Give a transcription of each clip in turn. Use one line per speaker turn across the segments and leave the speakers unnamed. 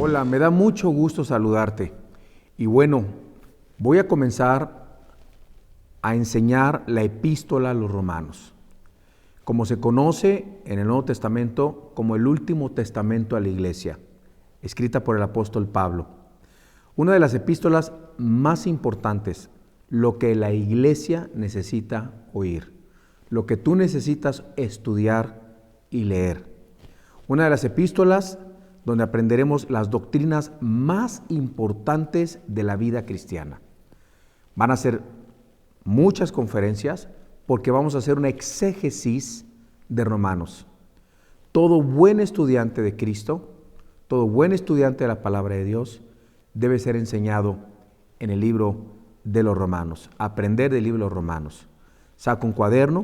Hola, me da mucho gusto saludarte. Y bueno, voy a comenzar a enseñar la epístola a los romanos, como se conoce en el Nuevo Testamento como el último testamento a la iglesia, escrita por el apóstol Pablo. Una de las epístolas más importantes, lo que la iglesia necesita oír, lo que tú necesitas estudiar y leer. Una de las epístolas donde aprenderemos las doctrinas más importantes de la vida cristiana. Van a ser muchas conferencias porque vamos a hacer una exégesis de Romanos. Todo buen estudiante de Cristo, todo buen estudiante de la palabra de Dios debe ser enseñado en el libro de los Romanos, aprender del libro de los Romanos. Saca un cuaderno,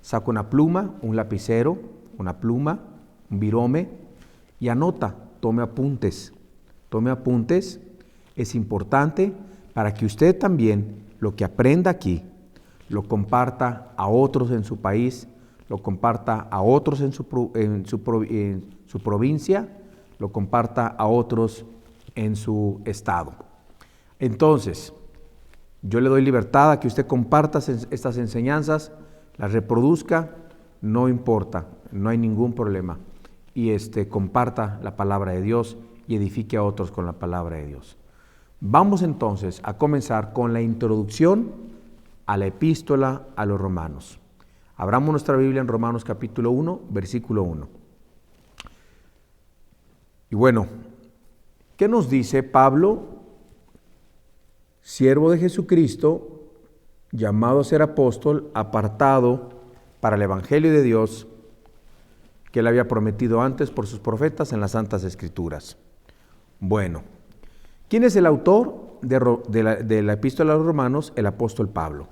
saca una pluma, un lapicero, una pluma, un virome y anota, tome apuntes. Tome apuntes, es importante para que usted también lo que aprenda aquí lo comparta a otros en su país, lo comparta a otros en su provincia, lo comparta a otros en su estado. Entonces, yo le doy libertad a que usted comparta estas enseñanzas, las reproduzca, no importa, no hay ningún problema. Y comparta la palabra de Dios y edifique a otros con la palabra de Dios. Vamos entonces a comenzar con la introducción a la epístola a los Romanos. Abramos nuestra Biblia en Romanos capítulo 1, versículo 1. Y bueno, ¿qué nos dice Pablo, siervo de Jesucristo, llamado a ser apóstol, apartado para el Evangelio de Dios, que él había prometido antes por sus profetas en las Santas Escrituras? Bueno, ¿quién es el autor de la epístola a los Romanos? El apóstol Pablo.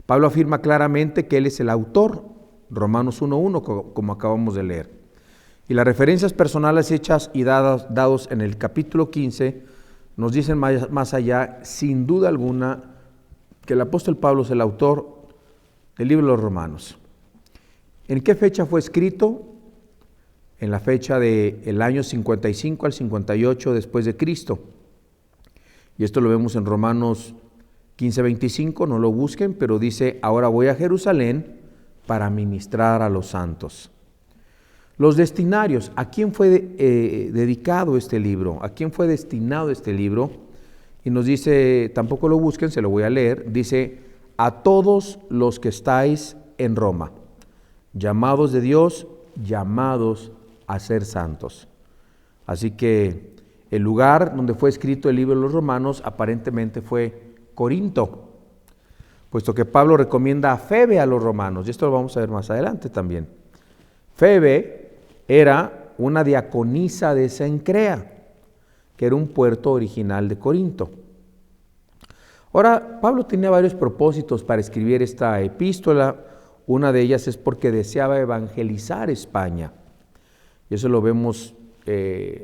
Pablo afirma claramente que él es el autor, Romanos 1.1, como acabamos de leer. Y las referencias personales hechas y dados en el capítulo 15 nos dicen más allá, sin duda alguna, que el apóstol Pablo es el autor del libro de los Romanos. ¿En qué fecha fue escrito? En la fecha del año 55 al 58 después de Cristo. Y esto lo vemos en Romanos 15:25, no lo busquen, pero dice, ahora voy a Jerusalén para ministrar a los santos. Los destinarios, ¿a quién fue dedicado este libro? ¿A quién fue destinado este libro? Y nos dice, tampoco lo busquen, se lo voy a leer, dice, a todos los que estáis en Roma, llamados de Dios, llamados a ser santos. Así que el lugar donde fue escrito el libro de los Romanos aparentemente fue Corinto, puesto que Pablo recomienda a Febe a los romanos, y esto lo vamos a ver más adelante también. Febe era una diaconisa de Cencrea, que era un puerto original de Corinto. Ahora, Pablo tenía varios propósitos para escribir esta epístola. Una de ellas es porque deseaba evangelizar España. Y eso lo vemos,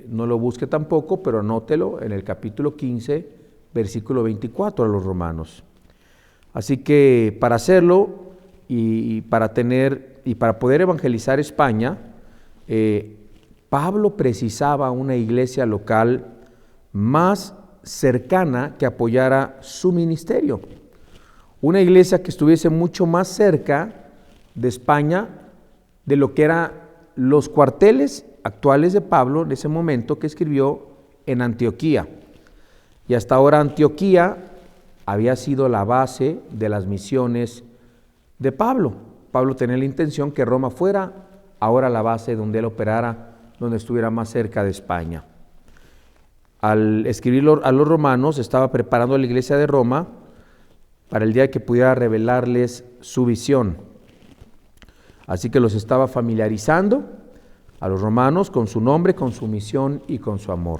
no lo busque tampoco, pero anótelo en el capítulo 15, versículo 24 a los Romanos. Así que para hacerlo y para poder evangelizar España, Pablo precisaba una iglesia local más cercana que apoyara su ministerio. Una iglesia que estuviese mucho más cerca de España de lo que eran los cuarteles actuales de Pablo en ese momento que escribió en Antioquía. Y hasta ahora Antioquía había sido la base de las misiones de Pablo. Pablo tenía la intención que Roma fuera ahora la base donde él operara, donde estuviera más cerca de España. Al escribirlo a los romanos, estaba preparando a la iglesia de Roma para el día que pudiera revelarles su visión. Así que los estaba familiarizando a los romanos con su nombre, con su misión y con su amor.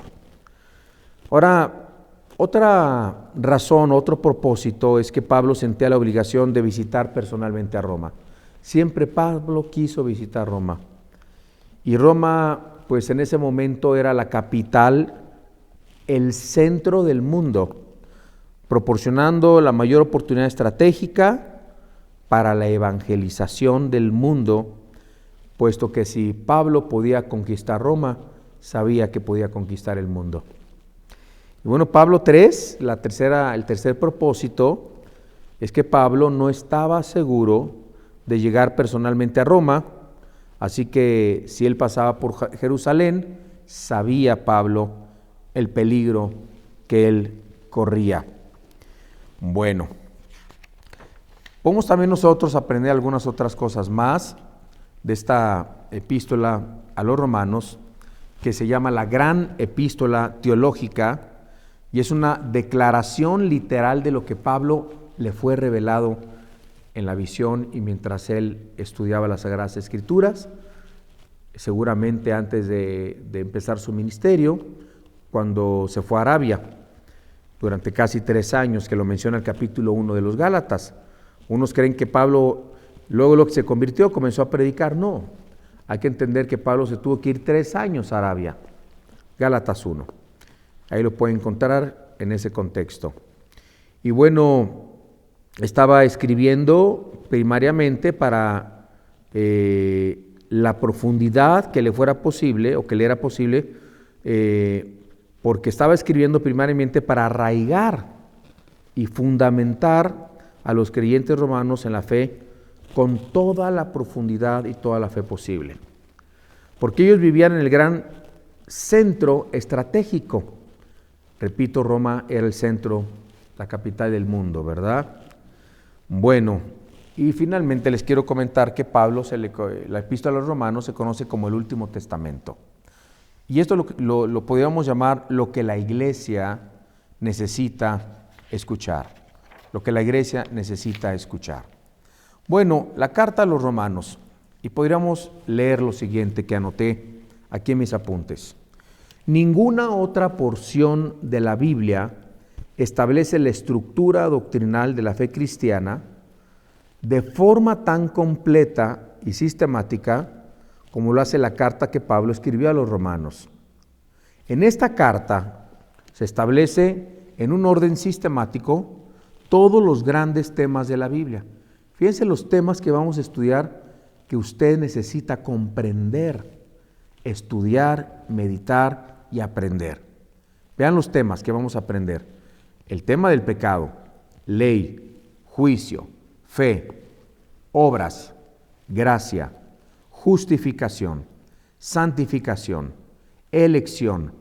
Ahora, otra razón, otro propósito es que Pablo sentía la obligación de visitar personalmente a Roma. Siempre Pablo quiso visitar Roma. Y Roma, pues en ese momento era la capital, el centro del mundo, proporcionando la mayor oportunidad estratégica para la evangelización del mundo, puesto que si Pablo podía conquistar Roma, sabía que podía conquistar el mundo. Y bueno, Pablo 3, el tercer propósito es que Pablo no estaba seguro de llegar personalmente a Roma, así que si él pasaba por Jerusalén, sabía Pablo el peligro que él corría. Bueno, podemos también nosotros aprender algunas otras cosas más de esta epístola a los romanos, que se llama la gran epístola teológica, y es una declaración literal de lo que Pablo le fue revelado en la visión y mientras él estudiaba las Sagradas Escrituras, seguramente antes de empezar su ministerio, cuando se fue a Arabia, durante casi 3 años, que lo menciona el capítulo 1 de los Gálatas. Unos creen que Pablo, luego lo que se convirtió, comenzó a predicar. No, hay que entender que Pablo se tuvo que ir 3 años a Arabia. Gálatas 1. Ahí lo pueden encontrar en ese contexto. Y bueno, estaba escribiendo primariamente para la profundidad que le fuera posible, o que le era posible, porque estaba escribiendo primariamente para arraigar y fundamentar a los creyentes romanos en la fe con toda la profundidad y toda la fe posible. Porque ellos vivían en el gran centro estratégico. Repito, Roma era el centro, la capital del mundo, ¿verdad? Bueno, y finalmente les quiero comentar que Pablo, la epístola a los romanos se conoce como el Último Testamento. Y esto lo podríamos llamar lo que la iglesia necesita escuchar. Lo que la iglesia necesita escuchar. Bueno, la carta a los romanos, y podríamos leer lo siguiente que anoté aquí en mis apuntes. Ninguna otra porción de la Biblia establece la estructura doctrinal de la fe cristiana de forma tan completa y sistemática como lo hace la carta que Pablo escribió a los romanos. En esta carta se establece en un orden sistemático todos los grandes temas de la Biblia. Fíjense los temas que vamos a estudiar que usted necesita comprender, estudiar, meditar y aprender. Vean los temas que vamos a aprender. El tema del pecado, ley, juicio, fe, obras, gracia, justificación, santificación, elección,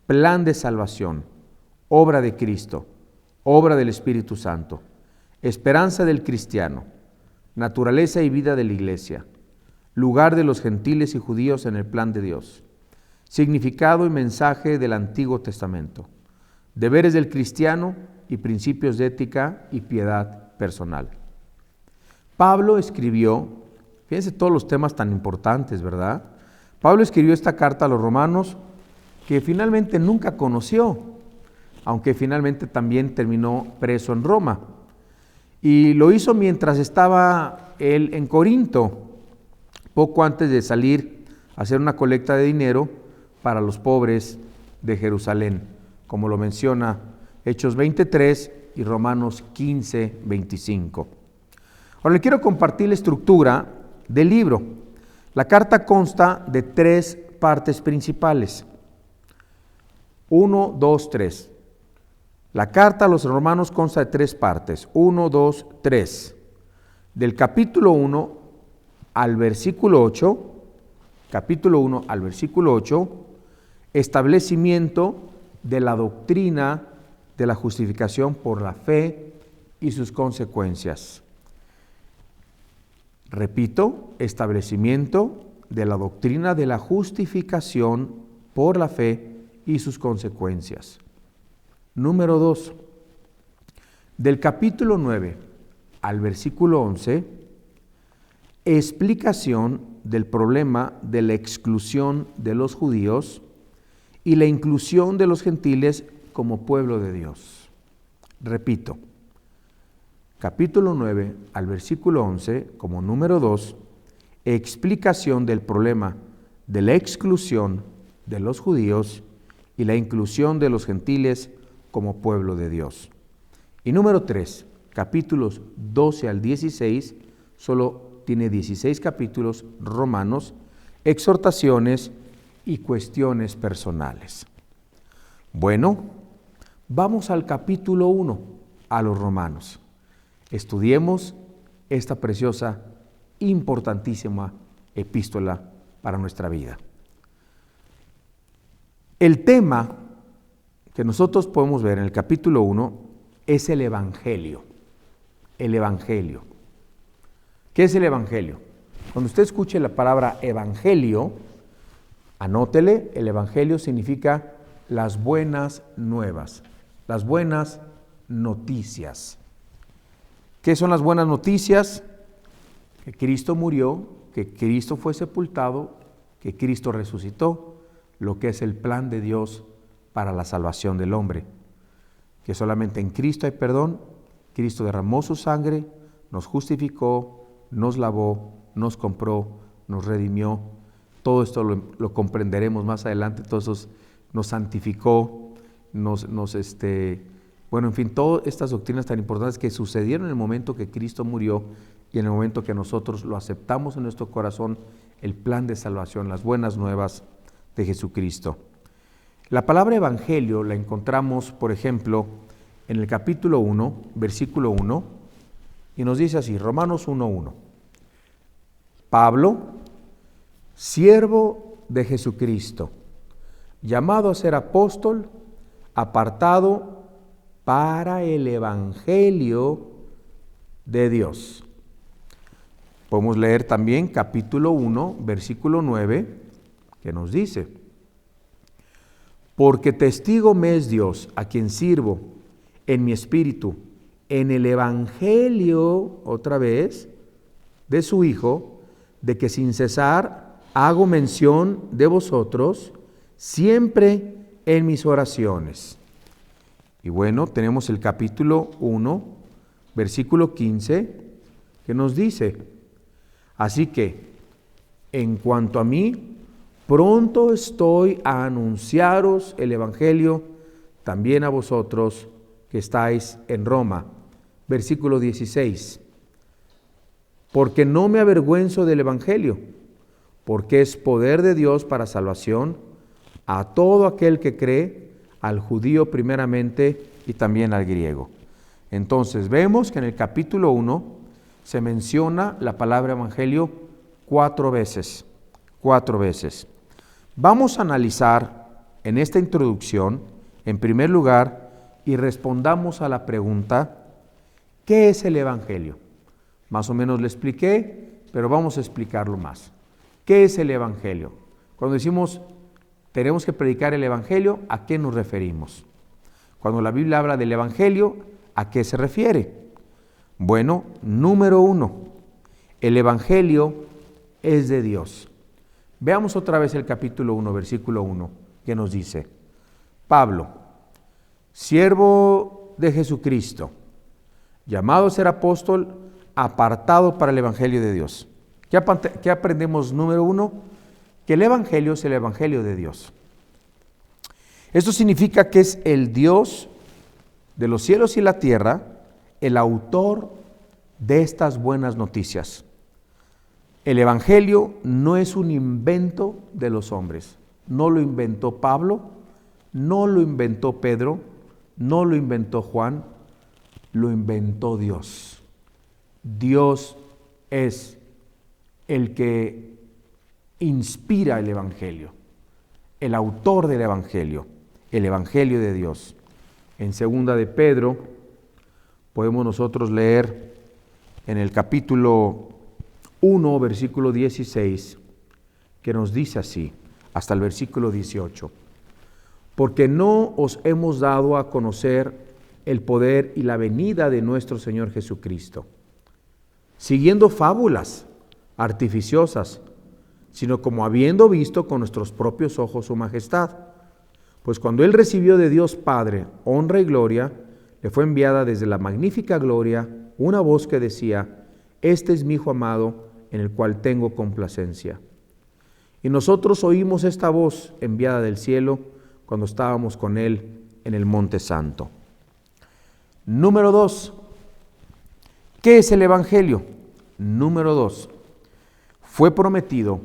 plan de salvación, obra de Cristo, obra del Espíritu Santo, esperanza del cristiano, naturaleza y vida de la iglesia, lugar de los gentiles y judíos en el plan de Dios, significado y mensaje del Antiguo Testamento, deberes del cristiano y principios de ética y piedad personal. Pablo escribió, fíjense todos los temas tan importantes, ¿verdad? Pablo escribió esta carta a los romanos que finalmente nunca conoció, aunque finalmente también terminó preso en Roma. Y lo hizo mientras estaba él en Corinto, poco antes de salir a hacer una colecta de dinero para los pobres de Jerusalén, como lo menciona Hechos 23 y Romanos 15, 25. Ahora le quiero compartir la estructura del libro. La carta consta de 3 partes principales. 1, 2, 3. La carta a los romanos consta de 3 partes. 1, 2, 3. Del capítulo 1 al versículo 8, capítulo 1 al versículo 8, establecimiento de la doctrina de la justificación por la fe y sus consecuencias. Repito, establecimiento de la doctrina de la justificación por la fe y sus consecuencias. Número 2. Del capítulo 9 al versículo 11, explicación del problema de la exclusión de los judíos y la inclusión de los gentiles como pueblo de Dios. Repito, capítulo 9 al versículo 11, como número 2, explicación del problema de la exclusión de los judíos y la inclusión de los gentiles como pueblo de Dios. Y número 3, capítulos 12 al 16, solo tiene 16 capítulos romanos, exhortaciones y cuestiones personales. Bueno, vamos al capítulo 1, a los Romanos. Estudiemos esta preciosa, importantísima epístola para nuestra vida. El tema que nosotros podemos ver en el capítulo 1 es el Evangelio. El Evangelio. ¿Qué es el Evangelio? Cuando usted escuche la palabra Evangelio, anótele, el Evangelio significa las buenas nuevas, las buenas noticias. ¿Qué son las buenas noticias? Que Cristo murió, que Cristo fue sepultado, que Cristo resucitó, lo que es el plan de Dios para la salvación del hombre. Que solamente en Cristo hay perdón, Cristo derramó su sangre, nos justificó, nos lavó, nos compró, nos redimió. Todo esto lo comprenderemos más adelante, todo eso nos santificó, bueno, en fin, todas estas doctrinas tan importantes que sucedieron en el momento que Cristo murió y en el momento que nosotros lo aceptamos en nuestro corazón, el plan de salvación, las buenas nuevas de Jesucristo. La palabra evangelio la encontramos, por ejemplo, en el capítulo 1, versículo 1, y nos dice así, Romanos 1:1. Pablo, siervo de Jesucristo, llamado a ser apóstol, apartado para el evangelio de Dios. Podemos leer también capítulo 1, versículo 9, que nos dice, porque testigo me es Dios, a quien sirvo en mi espíritu, en el evangelio, otra vez, de su Hijo, de que sin cesar hago mención de vosotros, siempre en mis oraciones. Y bueno, tenemos el capítulo 1, versículo 15, que nos dice, así que, en cuanto a mí, pronto estoy a anunciaros el Evangelio también a vosotros que estáis en Roma. Versículo 16, porque no me avergüenzo del Evangelio, porque es poder de Dios para salvación a todo aquel que cree, al judío primeramente y también al griego. Entonces vemos que en el capítulo 1 se menciona la palabra evangelio 4 veces. Vamos a analizar en esta introducción, en primer lugar, y respondamos a la pregunta, ¿qué es el evangelio? Más o menos le expliqué, pero vamos a explicarlo más. ¿Qué es el evangelio? Cuando decimos tenemos que predicar el evangelio, ¿a qué nos referimos? Cuando la Biblia habla del evangelio, ¿a qué se refiere? Bueno, número 1, el evangelio es de Dios. Veamos otra vez el capítulo 1, versículo 1, que nos dice, Pablo, siervo de Jesucristo, llamado a ser apóstol, apartado para el evangelio de Dios. ¿Qué aprendemos? Número 1, que el evangelio es el evangelio de Dios. Esto significa que es el Dios de los cielos y la tierra, el autor de estas buenas noticias. El evangelio no es un invento de los hombres. No lo inventó Pablo, no lo inventó Pedro, no lo inventó Juan, lo inventó Dios. Dios es el que inspira el evangelio, el autor del evangelio, el evangelio de Dios. En segunda de Pedro podemos nosotros leer en el capítulo 1, versículo 16, que nos dice así, hasta el versículo 18, porque no os hemos dado a conocer el poder y la venida de nuestro Señor Jesucristo, siguiendo fábulas artificiosas, sino como habiendo visto con nuestros propios ojos su majestad. Pues cuando Él recibió de Dios Padre honra y gloria, le fue enviada desde la magnífica gloria una voz que decía, este es mi Hijo amado, en el cual tengo complacencia. Y nosotros oímos esta voz enviada del cielo cuando estábamos con Él en el Monte Santo. Número 2. ¿Qué es el Evangelio? Número 2. Fue prometido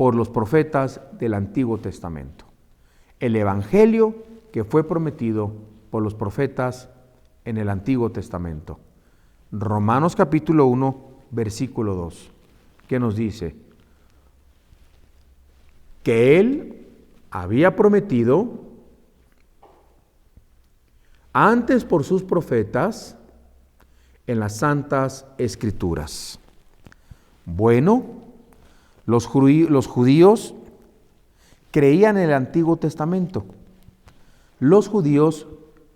por los profetas del Antiguo Testamento. El Evangelio que fue prometido por los profetas en el Antiguo Testamento. Romanos capítulo 1, versículo 2, que nos dice que Él había prometido antes por sus profetas en las Santas Escrituras. Bueno, los judíos creían en el Antiguo Testamento. Los judíos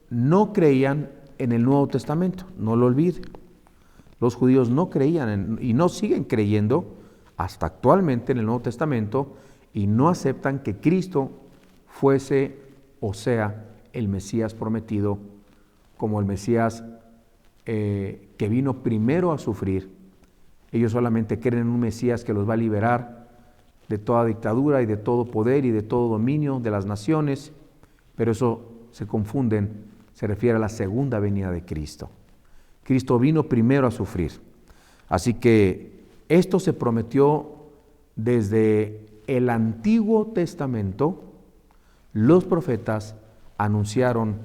no creían en el Nuevo Testamento, no lo olviden. Los judíos no creían y no siguen creyendo hasta actualmente en el Nuevo Testamento y no aceptan que Cristo fuese o sea el Mesías prometido como el Mesías que vino primero a sufrir. Ellos solamente creen en un Mesías que los va a liberar de toda dictadura y de todo poder y de todo dominio de las naciones, pero eso se confunden, se refiere a la segunda venida de Cristo. Cristo vino primero a sufrir. Así que esto se prometió desde el Antiguo Testamento. Los profetas anunciaron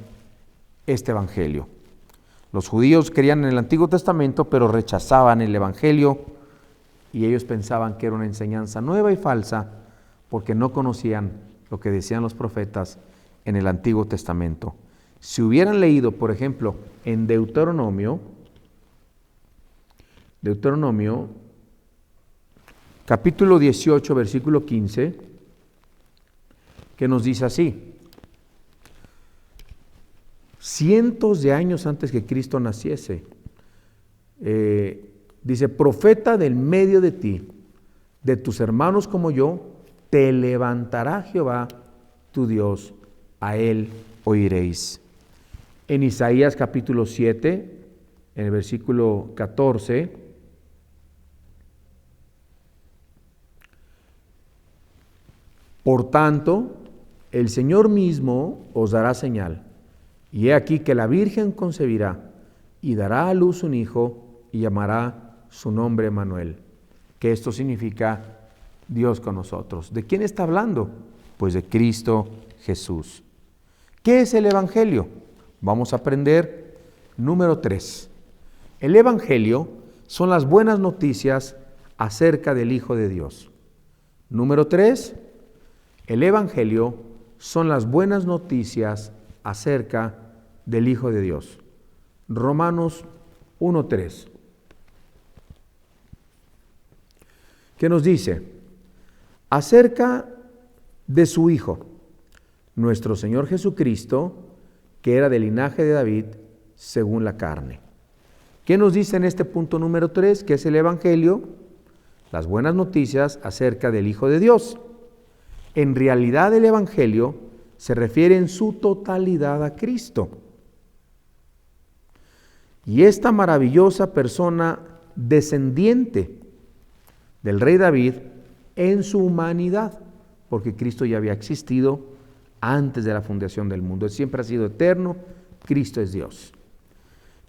este Evangelio. Los judíos creían en el Antiguo Testamento, pero rechazaban el Evangelio y ellos pensaban que era una enseñanza nueva y falsa porque no conocían lo que decían los profetas en el Antiguo Testamento. Si hubieran leído, por ejemplo, en Deuteronomio, capítulo 18, versículo 15, que nos dice así: cientos de años antes que Cristo naciese, dice, profeta del medio de ti, de tus hermanos como yo, te levantará Jehová tu Dios, a él oiréis. En Isaías capítulo 7, en el versículo 14, por tanto, el Señor mismo os dará señal, y he aquí que la Virgen concebirá y dará a luz un hijo y llamará su nombre Emmanuel, que esto significa Dios con nosotros. ¿De quién está hablando? Pues de Cristo Jesús. ¿Qué es el Evangelio? Vamos a aprender número 3. El Evangelio son las buenas noticias acerca del Hijo de Dios. Número 3. El Evangelio son las buenas noticias acerca del Hijo de Dios. Romanos 1:3. ¿Qué nos dice? Acerca de su Hijo, nuestro Señor Jesucristo, que era del linaje de David según la carne. ¿Qué nos dice en este punto número 3? Que es el Evangelio, las buenas noticias acerca del Hijo de Dios. En realidad el Evangelio se refiere en su totalidad a Cristo. Y esta maravillosa persona descendiente del rey David en su humanidad, porque Cristo ya había existido antes de la fundación del mundo. Él siempre ha sido eterno, Cristo es Dios.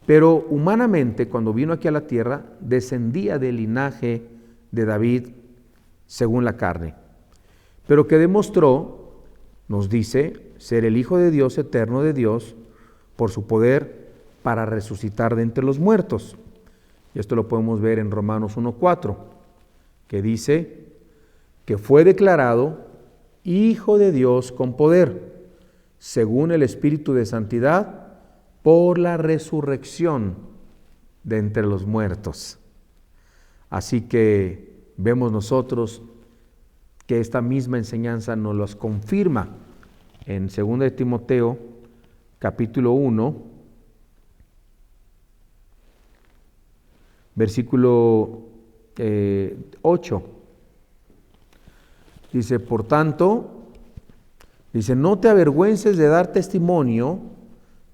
Pero humanamente, cuando vino aquí a la tierra, descendía del linaje de David según la carne, pero que demostró, nos dice, ser el Hijo de Dios, eterno de Dios, por su poder para resucitar de entre los muertos. Y esto lo podemos ver en Romanos 1:4, que dice que fue declarado Hijo de Dios con poder, según el Espíritu de Santidad, por la resurrección de entre los muertos. Así que vemos nosotros que esta misma enseñanza nos los confirma en 2 de Timoteo, capítulo 1, versículo 8. Dice, por tanto, dice, no te avergüences de dar testimonio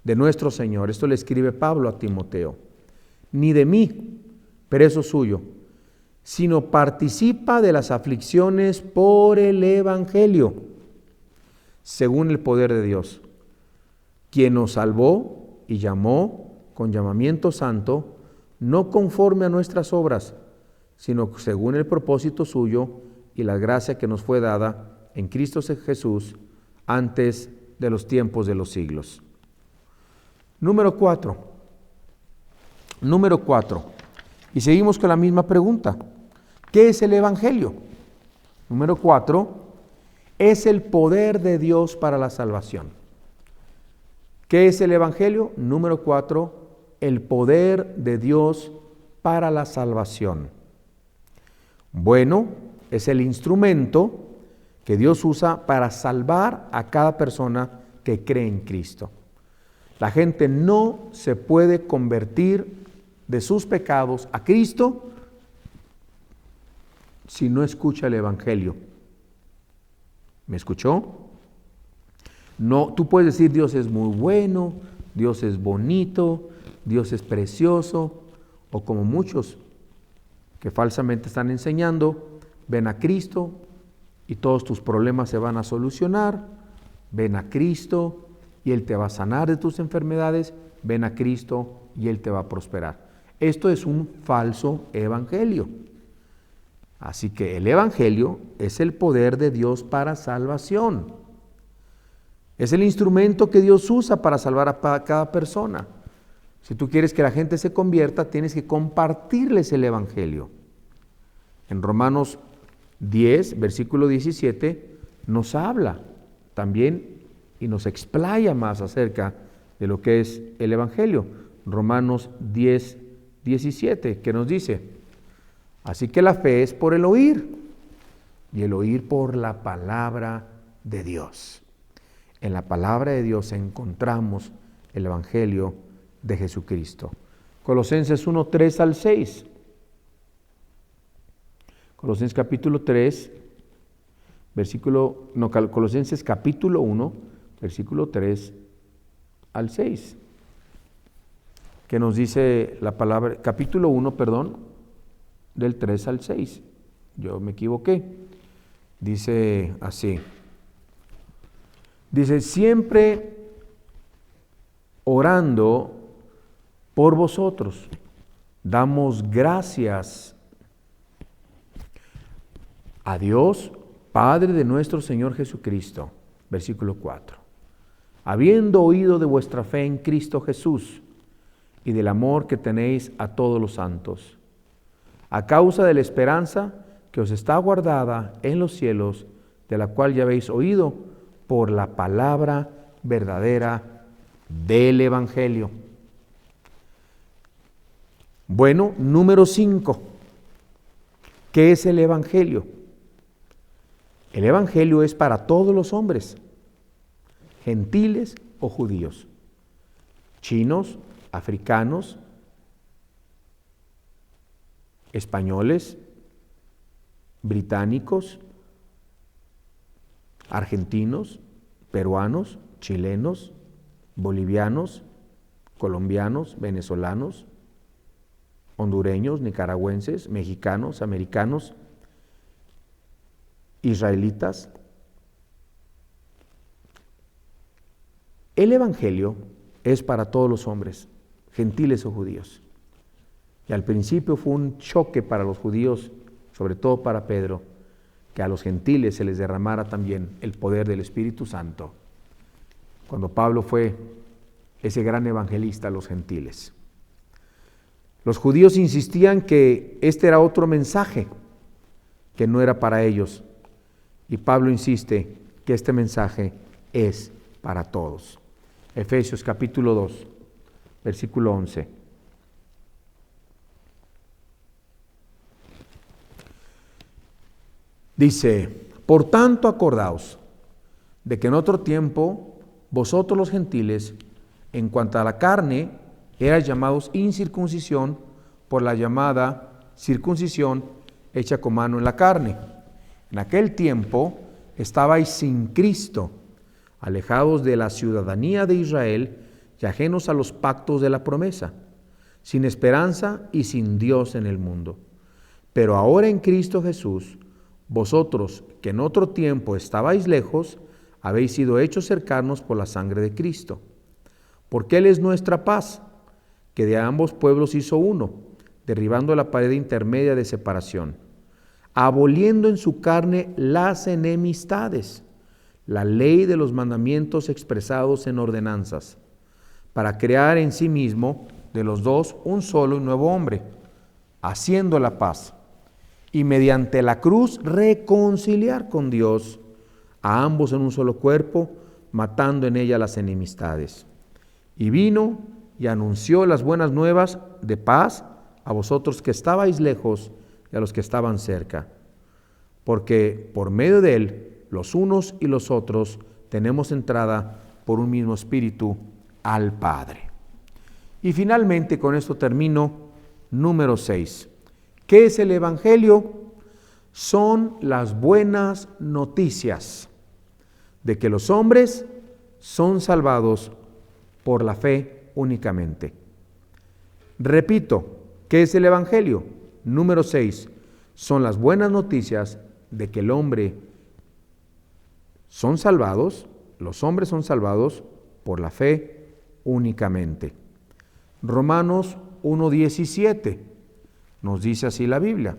de nuestro Señor. Esto le escribe Pablo a Timoteo. Ni de mí, preso suyo, sino participa de las aflicciones por el Evangelio, según el poder de Dios, quien nos salvó y llamó con llamamiento santo, no conforme a nuestras obras, sino según el propósito suyo y la gracia que nos fue dada en Cristo Jesús antes de los tiempos de los siglos. Número 4. Y seguimos con la misma pregunta. ¿Qué es el Evangelio? Número 4. Es el poder de Dios para la salvación. ¿Qué es el Evangelio? Número 4. El poder de Dios para la salvación. Bueno, es el instrumento que Dios usa para salvar a cada persona que cree en Cristo. La gente no se puede convertir de sus pecados a Cristo si no escucha el Evangelio. ¿Me escuchó? No, tú puedes decir Dios es muy bueno, Dios es bonito, Dios es precioso, o como muchos que falsamente están enseñando, ven a Cristo y todos tus problemas se van a solucionar, ven a Cristo y Él te va a sanar de tus enfermedades, ven a Cristo y Él te va a prosperar. Esto es un falso evangelio. Así que el evangelio es el poder de Dios para salvación. Es el instrumento que Dios usa para salvar a cada persona. Si tú quieres que la gente se convierta, tienes que compartirles el evangelio. En Romanos 10, versículo 17, nos habla también y nos explaya más acerca de lo que es el evangelio. Romanos 10, 17, que nos dice: así que la fe es por el oír, y el oír por la palabra de Dios. En la palabra de Dios encontramos el evangelio de Jesucristo. Colosenses 1, 3 al 6. Colosenses capítulo 3, Colosenses capítulo 1, versículo 3 al 6. Que nos dice la palabra, capítulo 1, del 3 al 6. Yo me equivoqué. Dice así. Dice, siempre orando por vosotros, damos gracias a Dios, Padre de nuestro Señor Jesucristo. Versículo 4. Habiendo oído de vuestra fe en Cristo Jesús y del amor que tenéis a todos los santos, a causa de la esperanza que os está guardada en los cielos, de la cual ya habéis oído por la palabra verdadera del Evangelio. Bueno, número 5. ¿Qué es el Evangelio? El Evangelio es para todos los hombres, gentiles o judíos, chinos, africanos, españoles, británicos, argentinos, peruanos, chilenos, bolivianos, colombianos, venezolanos, hondureños, nicaragüenses, mexicanos, americanos, israelitas. El Evangelio es para todos los hombres, gentiles o judíos. Y al principio fue un choque para los judíos, sobre todo para Pedro, que a los gentiles se les derramara también el poder del Espíritu Santo, cuando Pablo fue ese gran evangelista a los gentiles. Los judíos insistían que este era otro mensaje, que no era para ellos, y Pablo insiste que este mensaje es para todos. Efesios capítulo 2, versículo 11. Dice, por tanto acordaos de que en otro tiempo vosotros los gentiles, en cuanto a la carne, erais llamados incircuncisión por la llamada circuncisión hecha con mano en la carne. En aquel tiempo estabais sin Cristo, alejados de la ciudadanía de Israel y ajenos a los pactos de la promesa, sin esperanza y sin Dios en el mundo. Pero ahora en Cristo Jesús, vosotros que en otro tiempo estabais lejos, habéis sido hechos cercanos por la sangre de Cristo. Porque Él es nuestra paz, que de ambos pueblos hizo uno, derribando la pared intermedia de separación, aboliendo en su carne las enemistades, la ley de los mandamientos expresados en ordenanzas, para crear en sí mismo de los dos un solo y nuevo hombre, haciendo la paz, y mediante la cruz reconciliar con Dios a ambos en un solo cuerpo, matando en ella las enemistades. Y vino y anunció las buenas nuevas de paz a vosotros que estabais lejos y a los que estaban cerca, porque por medio de él, los unos y los otros, tenemos entrada por un mismo espíritu al Padre. Y finalmente, con esto termino, número 6. ¿Qué es el Evangelio? Son las buenas noticias de que los hombres son salvados por la fe únicamente. Repito, ¿qué es el Evangelio? Número 6. Son las buenas noticias de que el hombre son salvados, los hombres son salvados por la fe únicamente. Romanos 1:17 nos dice así la Biblia.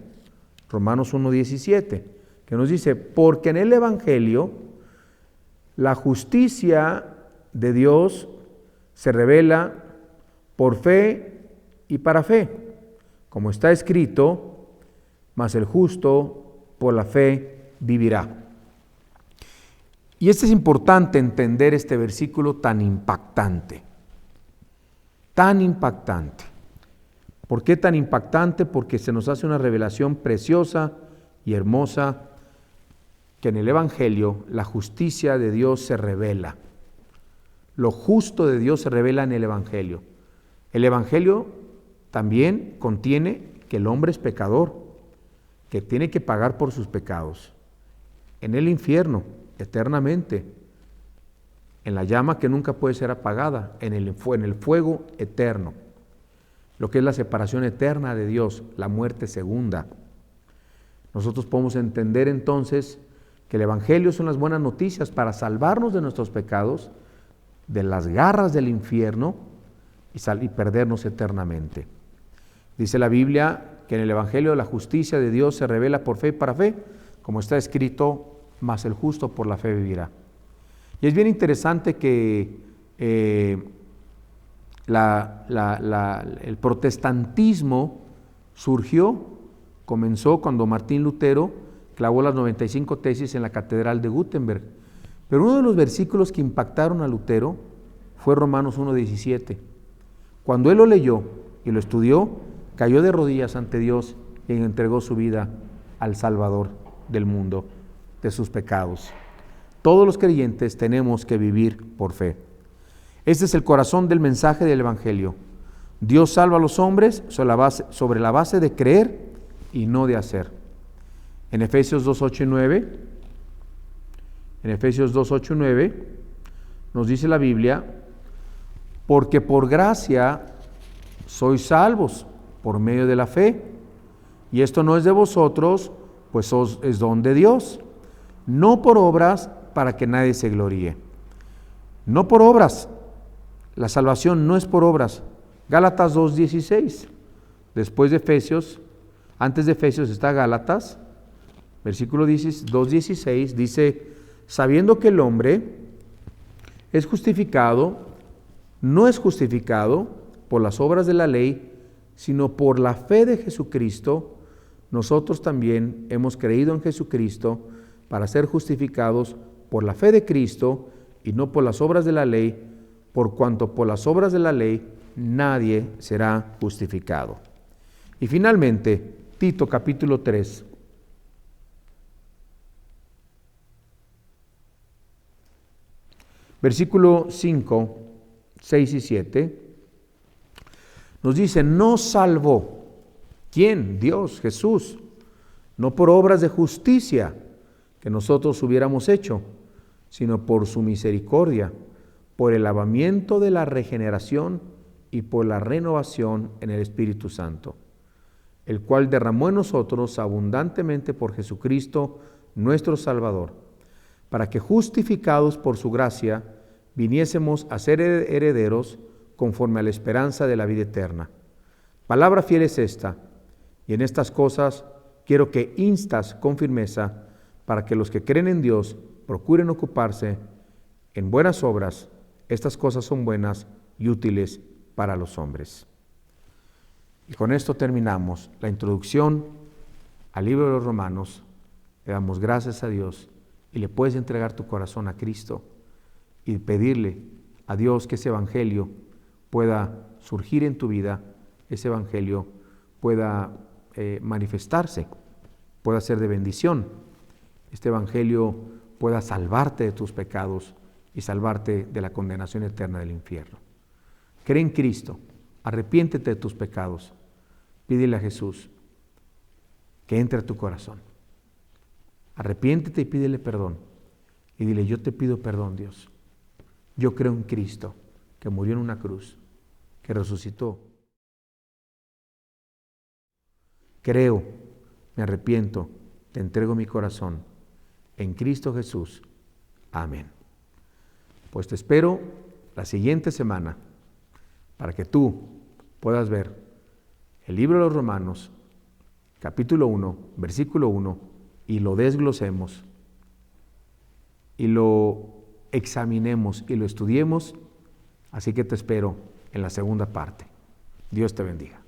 Romanos 1:17, que nos dice, porque en el Evangelio la justicia de Dios se revela por fe y para fe, como está escrito, mas el justo por la fe vivirá. Y es importante entender este versículo tan impactante. Tan impactante. ¿Por qué tan impactante? Porque se nos hace una revelación preciosa y hermosa que en el Evangelio la justicia de Dios se revela. Lo justo de Dios se revela en el Evangelio. El Evangelio también contiene que el hombre es pecador, que tiene que pagar por sus pecados. En el infierno, eternamente, en la llama que nunca puede ser apagada, en el fuego eterno, lo que es la separación eterna de Dios, la muerte segunda. Nosotros podemos entender entonces que el Evangelio son las buenas noticias para salvarnos de nuestros pecados, de las garras del infierno y perdernos eternamente. Dice la Biblia que en el Evangelio la justicia de Dios se revela por fe y para fe, como está escrito, mas el justo por la fe vivirá. Y es bien interesante que el protestantismo comenzó cuando Martín Lutero clavó las 95 tesis en la Catedral de Gutenberg. Pero uno de los versículos que impactaron a Lutero fue Romanos 1:17. Cuando él lo leyó y lo estudió, cayó de rodillas ante Dios y entregó su vida al Salvador del mundo, de sus pecados. Todos los creyentes tenemos que vivir por fe. Este es el corazón del mensaje del Evangelio. Dios salva a los hombres sobre la base de creer y no de hacer. En Efesios 2:8 y 9, nos dice la Biblia, porque por gracia sois salvos por medio de la fe, y esto no es de vosotros, pues es don de Dios, no por obras para que nadie se gloríe. No por obras, la salvación no es por obras. Gálatas 2:16, después de Efesios, antes de Efesios está Gálatas, versículo 2:16, dice, sabiendo que el hombre es justificado, no es justificado por las obras de la ley, sino por la fe de Jesucristo, nosotros también hemos creído en Jesucristo para ser justificados por la fe de Cristo y no por las obras de la ley, por cuanto por las obras de la ley nadie será justificado. Y finalmente, Tito capítulo 3. Versículo 5, 6 y 7, nos dice, no salvó. ¿Quién? Dios, Jesús. No por obras de justicia que nosotros hubiéramos hecho, sino por su misericordia, por el lavamiento de la regeneración y por la renovación en el Espíritu Santo, el cual derramó en nosotros abundantemente por Jesucristo, nuestro Salvador, para que justificados por su gracia, viniésemos a ser herederos conforme a la esperanza de la vida eterna. Palabra fiel es esta, y en estas cosas quiero que instas con firmeza para que los que creen en Dios procuren ocuparse en buenas obras. Estas cosas son buenas y útiles para los hombres. Y con esto terminamos la introducción al libro de los Romanos. Le damos gracias a Dios y le puedes entregar tu corazón a Cristo y pedirle a Dios que ese evangelio pueda surgir en tu vida, ese evangelio pueda manifestarse, pueda ser de bendición, este evangelio pueda salvarte de tus pecados y salvarte de la condenación eterna del infierno. Cree en Cristo, arrepiéntete de tus pecados, pídele a Jesús que entre a tu corazón. Arrepiéntete y pídele perdón. Y dile, yo te pido perdón, Dios. Yo creo en Cristo, que murió en una cruz, que resucitó. Creo, me arrepiento, te entrego mi corazón. En Cristo Jesús. Amén. Pues te espero la siguiente semana para que tú puedas ver el libro de los Romanos, capítulo 1, versículo 1, y lo desglosemos, y lo examinemos, y lo estudiemos. Así que te espero en la segunda parte. Dios te bendiga.